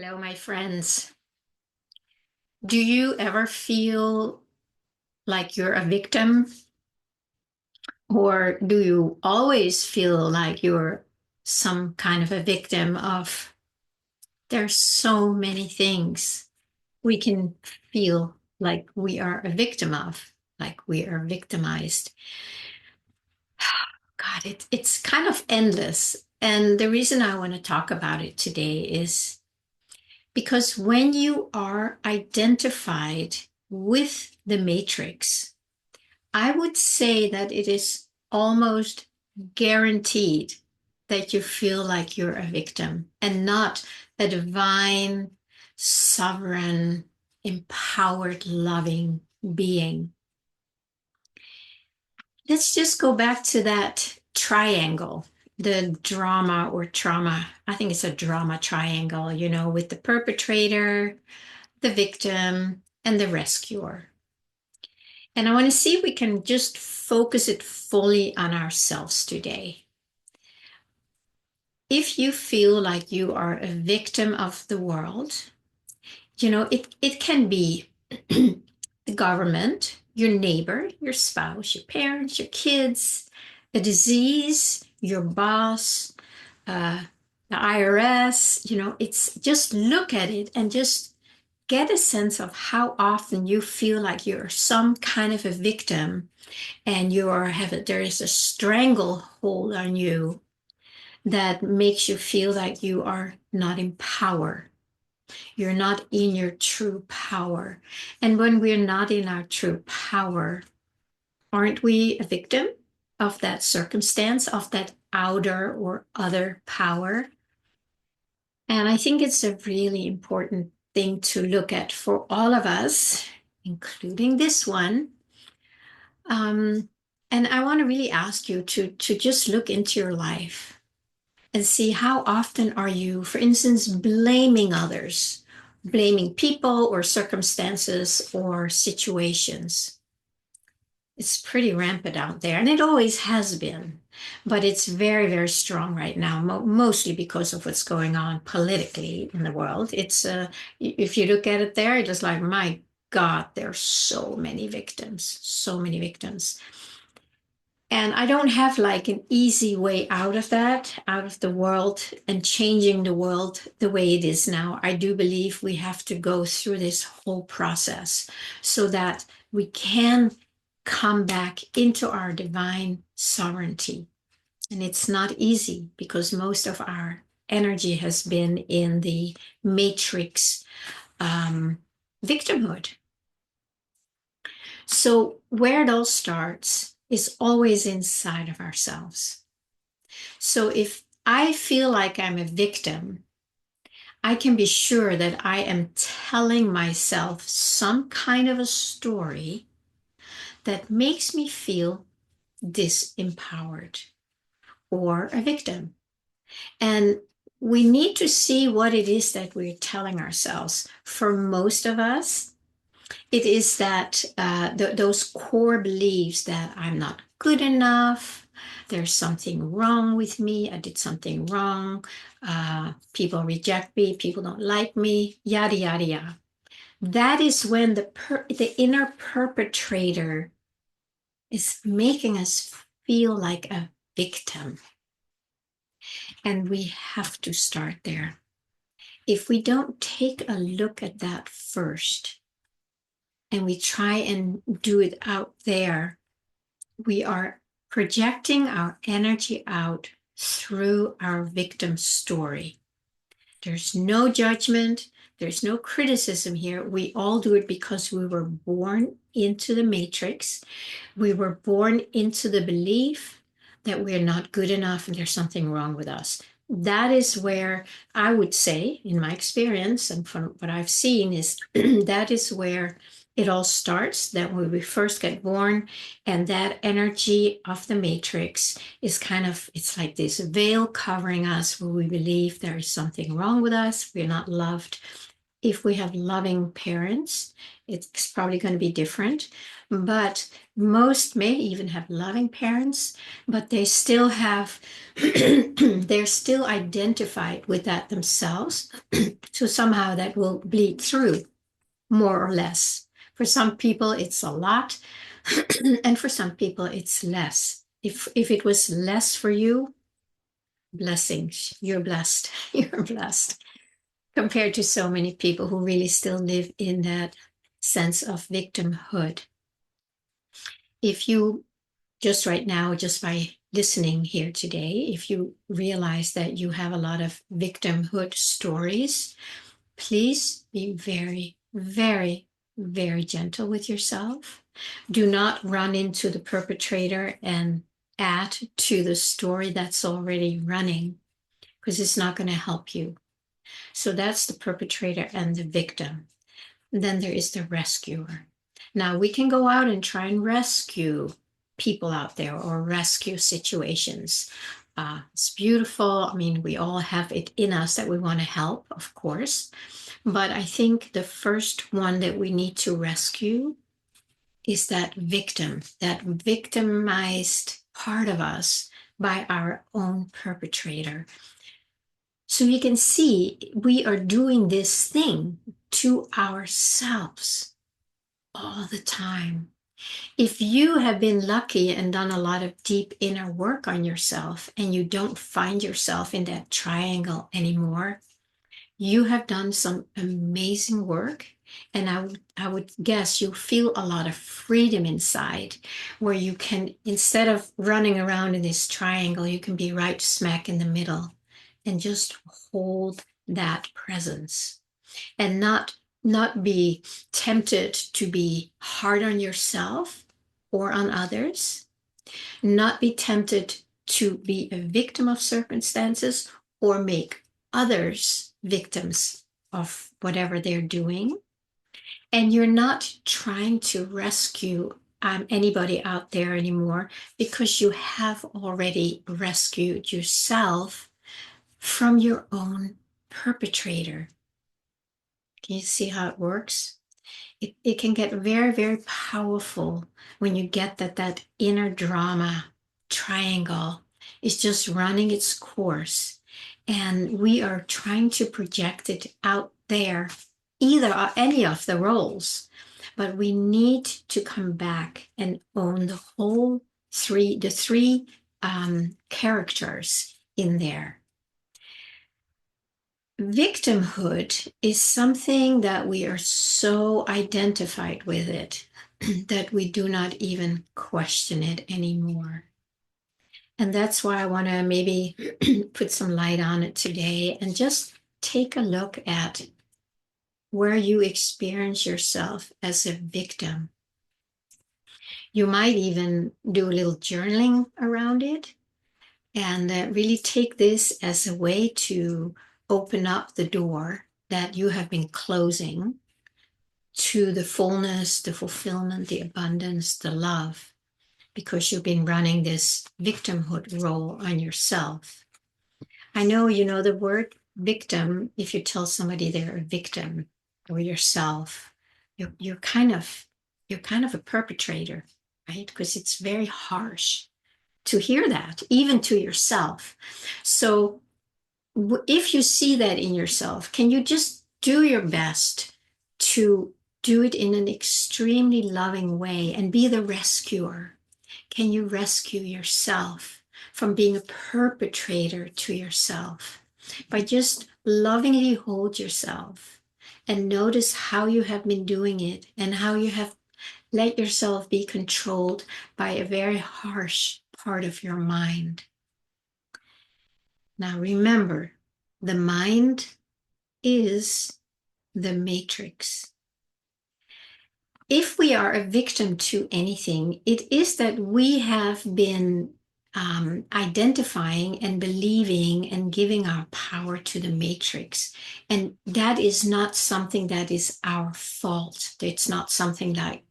Hello, my friends. Do you ever feel like you're a victim, or do you always feel like you're some kind of a victim of? There's so many things we can feel like we are a victim of, like we are victimized. God, it's kind of endless. And the reason I want to talk about it today is because when you are identified with the matrix, I would say that it is almost guaranteed that you feel like you're a victim and not a divine, sovereign, empowered, loving being. Let's just go back to that triangle, the drama or trauma. I think it's a drama triangle, with the perpetrator, the victim, and the rescuer. And I want to see if we can just focus it fully on ourselves today. If you feel like you are a victim of the world, it can be the government, your neighbor, your spouse, your parents, your kids, a disease, your boss, uh, the IRS. It's just look at it and just get a sense of how often you feel like you're some kind of a victim and there is a stranglehold on you that makes you feel like you are not in power. You're not in your true power. And when we're not in our true power, aren't we a victim of that circumstance, of that outer or other power? And I think it's a really important thing to look at for all of us, including this one. Um, and I want to really ask you to just look into your life and see how often are you, for instance, blaming others, blaming people or circumstances or situations. It's pretty rampant out there, and it always has been, but it's very, very strong right now, mostly because of what's going on politically in the world. If you look at it there, it's like, my God, there are so many victims, so many victims. And I don't have like an easy way out of that, out of the world and changing the world the way it is now. I do believe we have to go through this whole process so that we can come back into our divine sovereignty. And it's not easy because most of our energy has been in the matrix victimhood. So, where it all starts is always inside of ourselves. So, if I feel like I'm a victim, I can be sure that I am telling myself some kind of a story that makes me feel disempowered or a victim. And we need to see what it is that we're telling ourselves. For most of us, it is that those core beliefs that I'm not good enough, there's something wrong with me, I did something wrong, people reject me, people don't like me, yada, yada, yada. That is when the inner perpetrator is making us feel like a victim. And we have to start there. If we don't take a look at that first and we try and do it out there, we are projecting our energy out through our victim story. There's no judgment, there's no criticism here. We all do it because we were born into the matrix. We were born into the belief that we're not good enough and there's something wrong with us. That is where I would say, in my experience and from what I've seen, is that is where it all starts, that when we first get born, and that energy of the matrix is it's like this veil covering us where we believe there is something wrong with us, we're not loved, If we have loving parents, it's probably going to be different. But most may even have loving parents, but they still have, they're still identified with that themselves. So somehow that will bleed through, more or less. For some people, it's a lot, and for some people, it's less. If it was less for you, blessings. You're blessed. You're blessed compared to so many people who really still live in that sense of victimhood. If you just right now, just by listening here today, if you realize that you have a lot of victimhood stories, please be very, very, very gentle with yourself. Do not run into the perpetrator and add to the story that's already running, because it's not going to help you. So that's the perpetrator and the victim. Then there is the rescuer. Now we can go out and try and rescue people out there or rescue situations. It's beautiful. I mean, we all have it in us that we want to help, of course. But I think the first one that we need to rescue is that victim, that victimized part of us by our own perpetrator. So you can see we are doing this thing to ourselves all the time. If you have been lucky and done a lot of deep inner work on yourself and you don't find yourself in that triangle anymore, you have done some amazing work. And I would guess you feel a lot of freedom inside, where you can, instead of running around in this triangle, you can be right smack in the middle and just hold that presence and not be tempted to be hard on yourself or on others, not be tempted to be a victim of circumstances or make others victims of whatever they're doing. And you're not trying to rescue anybody out there anymore, because you have already rescued yourself from your own perpetrator. Can you see how it works? It can get very, very powerful when you get that inner drama triangle is just running its course. And we are trying to project it out there, either or any of the roles. But we need to come back and own the three characters in there. Victimhood is something that we are so identified with it that we do not even question it anymore. And that's why I want to maybe put some light on it today and just take a look at where you experience yourself as a victim. You might even do a little journaling around it and really take this as a way to open up the door that you have been closing to the fullness, the fulfillment, the abundance, the love, because you've been running this victimhood role on yourself. I know you know the word victim. If you tell somebody they're a victim or yourself, you're kind of a perpetrator, right? Because it's very harsh to hear that, even to yourself. So if you see that in yourself, can you just do your best to do it in an extremely loving way and be the rescuer? Can you rescue yourself from being a perpetrator to yourself by just lovingly hold yourself and notice how you have been doing it and how you have let yourself be controlled by a very harsh part of your mind. Now remember, the mind is the matrix. If we are a victim to anything, it is that we have been identifying and believing and giving our power to the matrix. And that is not something that is our fault. It's not something like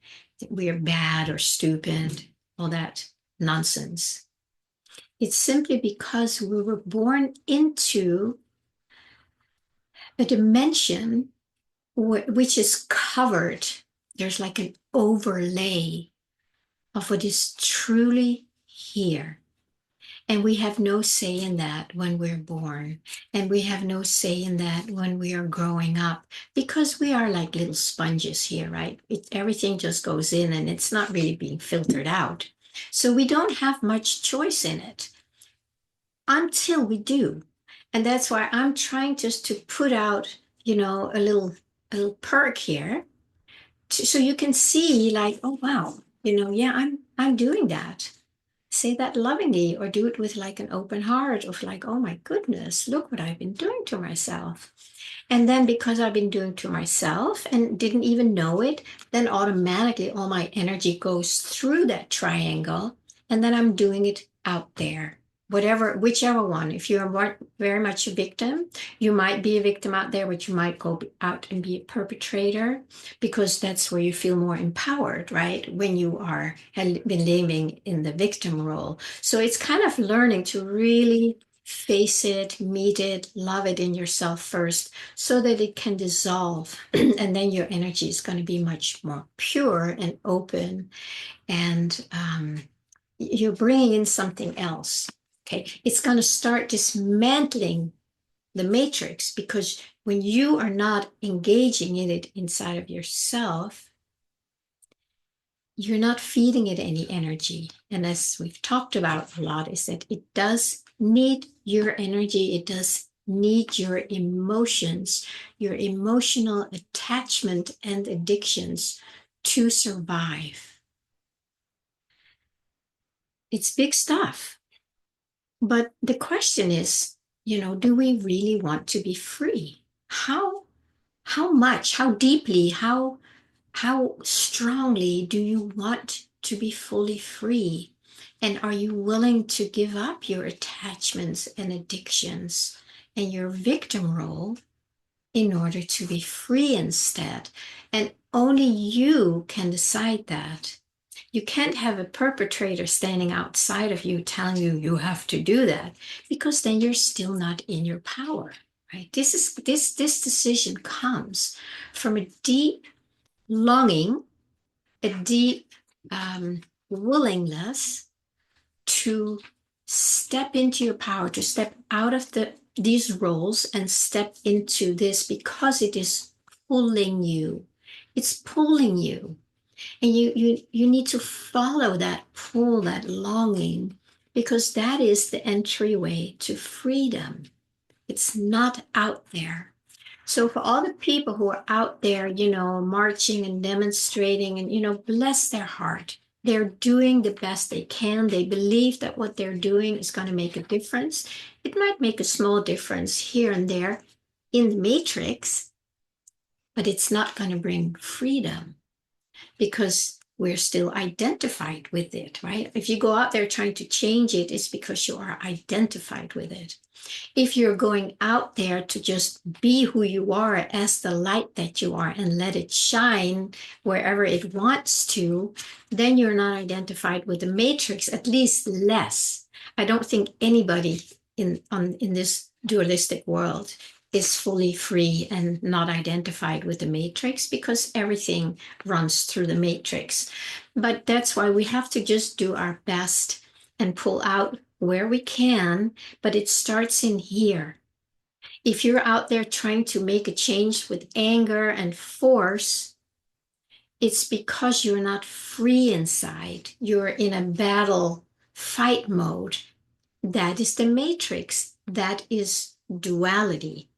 we're bad or stupid, all that nonsense. It's simply because we were born into a dimension which is covered. There's like an overlay of what is truly here. And we have no say in that when we're born. And we have no say in that when we are growing up, because we are like little sponges here, right? Everything just goes in and it's not really being filtered out. So we don't have much choice in it until we do. And that's why I'm trying just to put out, a little perk here so you can see like, oh wow, yeah, I'm doing that. Say that lovingly, or do it with like an open heart of like, oh my goodness, look what I've been doing to myself. And then because I've been doing to myself and didn't even know it, then automatically all my energy goes through that triangle. And then I'm doing it out there, whichever one. If you're very much a victim, you might be a victim out there, but you might go out and be a perpetrator, because that's where you feel more empowered, right? When you have been living in the victim role. So it's kind of learning to really face it, meet it, love it in yourself first, so that it can dissolve. And then your energy is going to be much more pure and open. And you're bringing in something else. Okay. It's going to start dismantling the matrix, because when you are not engaging in it inside of yourself, you're not feeding it any energy. And as we've talked about a lot, is that it does need your energy. It does need your emotions, your emotional attachment and addictions to survive. It's big stuff. But the question is, do we really want to be free? How much, how deeply, how strongly do you want to be fully free? And are you willing to give up your attachments and addictions and your victim role in order to be free instead? And only you can decide that. You can't have a perpetrator standing outside of you telling you you have to do that, because then you're still not in your power, right? This decision comes from a deep longing, a deep willingness to step into your power, to step out of these roles and step into this, because it is pulling you. It's pulling you. And you need to follow that pull, that longing, because that is the entryway to freedom. It's not out there. So for all the people who are out there, marching and demonstrating and, bless their heart. They're doing the best they can. They believe that what they're doing is going to make a difference. It might make a small difference here and there in the matrix, but it's not going to bring freedom, because we're still identified with it, right? If you go out there trying to change it, it's because you are identified with it. If you're going out there to just be who you are as the light that you are and let it shine wherever it wants to, then you're not identified with the matrix, at least less. I don't think anybody in this dualistic world is fully free and not identified with the matrix, because everything runs through the matrix. But that's why we have to just do our best and pull out where we can, but it starts in here. If you're out there trying to make a change with anger and force, it's because you're not free inside. You're in a battle fight mode. That is the matrix. That is duality.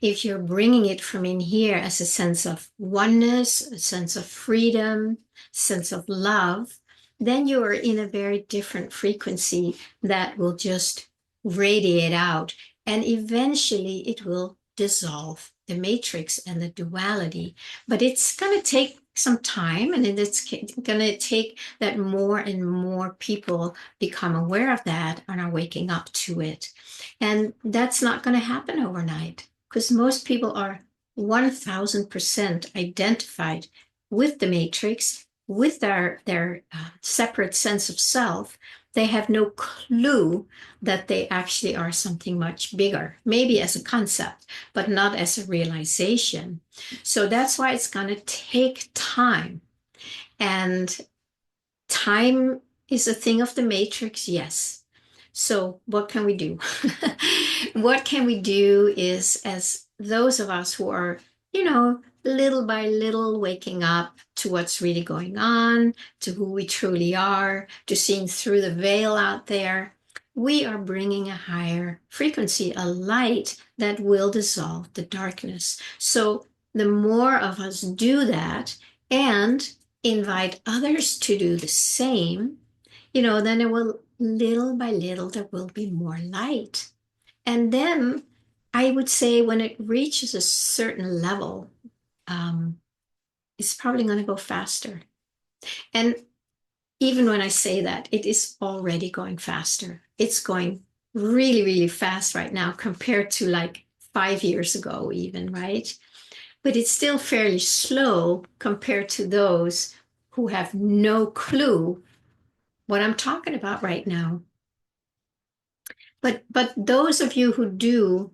If you're bringing it from in here as a sense of oneness, a sense of freedom, sense of love, then you are in a very different frequency that will just radiate out. And eventually it will dissolve the matrix and the duality. But it's going to take some time, and it's going to take that more and more people become aware of that and are waking up to it. And that's not going to happen overnight, because most people are 1000% identified with the matrix, with their separate sense of self, They have no clue that they actually are something much bigger, maybe as a concept, but not as a realization. So that's why it's going to take time. And time is a thing of the matrix, yes. So what can we do? What can we do is, as those of us who are, little by little waking up to what's really going on, to who we truly are, to seeing through the veil out there, we are bringing a higher frequency, a light that will dissolve the darkness. So the more of us do that and invite others to do the same, then it will, little by little, there will be more light. And then I would say when it reaches a certain level, it's probably going to go faster. And even when I say that, it is already going faster. It's going really, really fast right now compared to like 5 years ago, even, right? But it's still fairly slow compared to those who have no clue what I'm talking about right now. But those of you who do,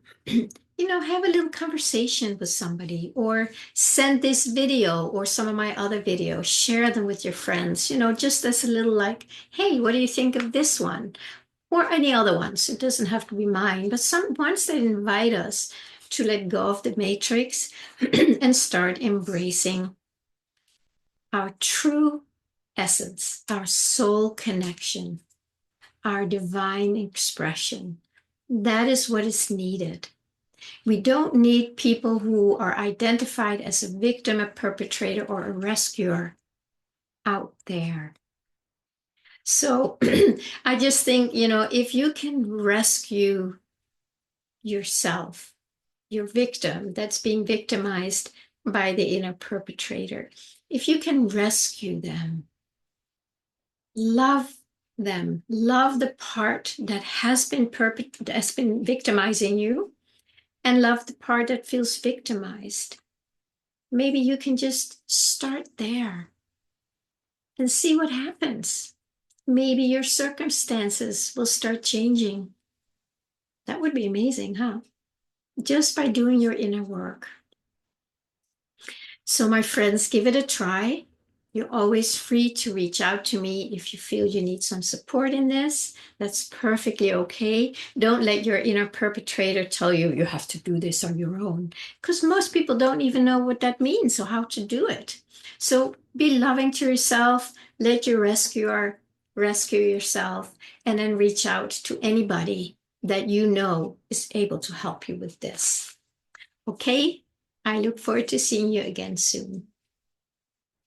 have a little conversation with somebody, or send this video or some of my other videos, share them with your friends, just as a little like, hey, what do you think of this one? Or any other ones. It doesn't have to be mine, but some ones that invite us to let go of the matrix and start embracing our true essence, our soul connection, our divine expression. That is what is needed. We don't need people who are identified as a victim, a perpetrator, or a rescuer out there. So I just think, if you can rescue yourself, your victim that's being victimized by the inner perpetrator, if you can rescue love them, love the part that has been victimizing you, and love the part that feels victimized. Maybe you can just start there and see what happens. Maybe your circumstances will start changing. That would be amazing, huh? Just by doing your inner work. So, my friends, give it a try. You're always free to reach out to me if you feel you need some support in this. That's perfectly okay. Don't let your inner perpetrator tell you you have to do this on your own, because most people don't even know what that means or how to do it. So be loving to yourself, let your rescuer rescue yourself, and then reach out to anybody that you know is able to help you with this. Okay? I look forward to seeing you again soon.